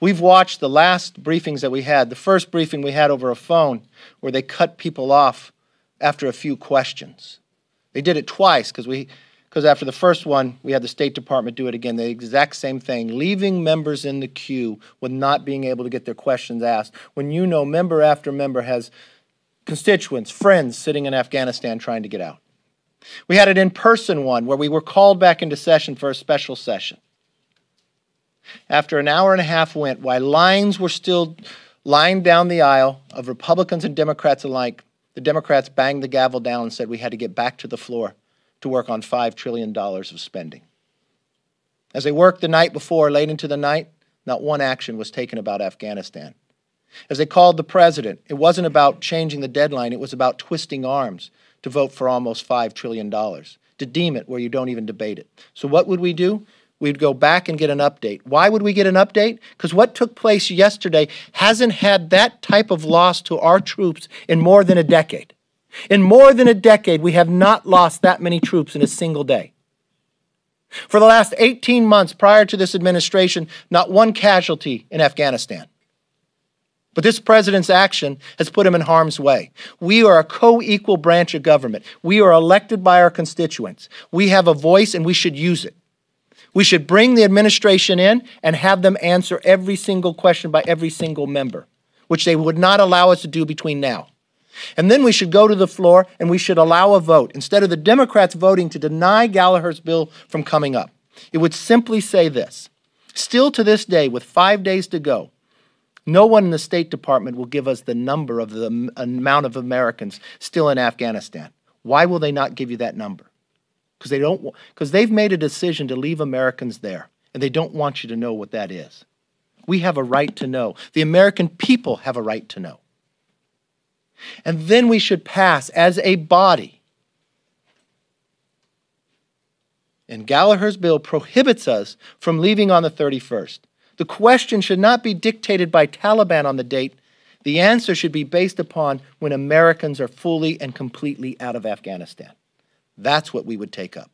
We've watched the last briefings that we had, the first briefing we had over a phone, where they cut people off after a few questions. They did it twice because after the first one, we had the State Department do it again, the exact same thing, leaving members in the queue with not being able to get their questions asked, when you know member after member has constituents, friends sitting in Afghanistan trying to get out. We had an in-person one where we were called back into session for a special session. After an hour and a half went, while lines were still lined down the aisle of Republicans and Democrats alike, the Democrats banged the gavel down and said we had to get back to the floor to work on $5 trillion of spending. As they worked the night before, late into the night, not one action was taken about Afghanistan. As they called the president, it wasn't about changing the deadline, it was about twisting arms to vote for almost $5 trillion, to deem it where you don't even debate it. So what would we do? We'd go back and get an update. Why would we get an update? Because what took place yesterday hasn't had that type of loss to our troops in more than a decade. In more than a decade, we have not lost that many troops in a single day. For the last 18 months prior to this administration, not one casualty in Afghanistan. But this president's action has put him in harm's way. We are a co-equal branch of government. We are elected by our constituents. We have a voice and we should use it. We should bring the administration in and have them answer every single question by every single member, which they would not allow us to do between now. And then we should go to the floor and we should allow a vote. Instead of the Democrats voting to deny Gallagher's bill from coming up, it would simply say this: still to this day, with 5 days to go, no one in the State Department will give us the number of the amount of Americans still in Afghanistan. Why will they not give you that number? Because they've made a decision to leave Americans there, and they don't want you to know what that is. We have a right to know. The American people have a right to know. And then we should pass as a body. And Gallagher's bill prohibits us from leaving on the 31st. The question should not be dictated by Taliban on the date. The answer should be based upon when Americans are fully and completely out of Afghanistan. That's what we would take up.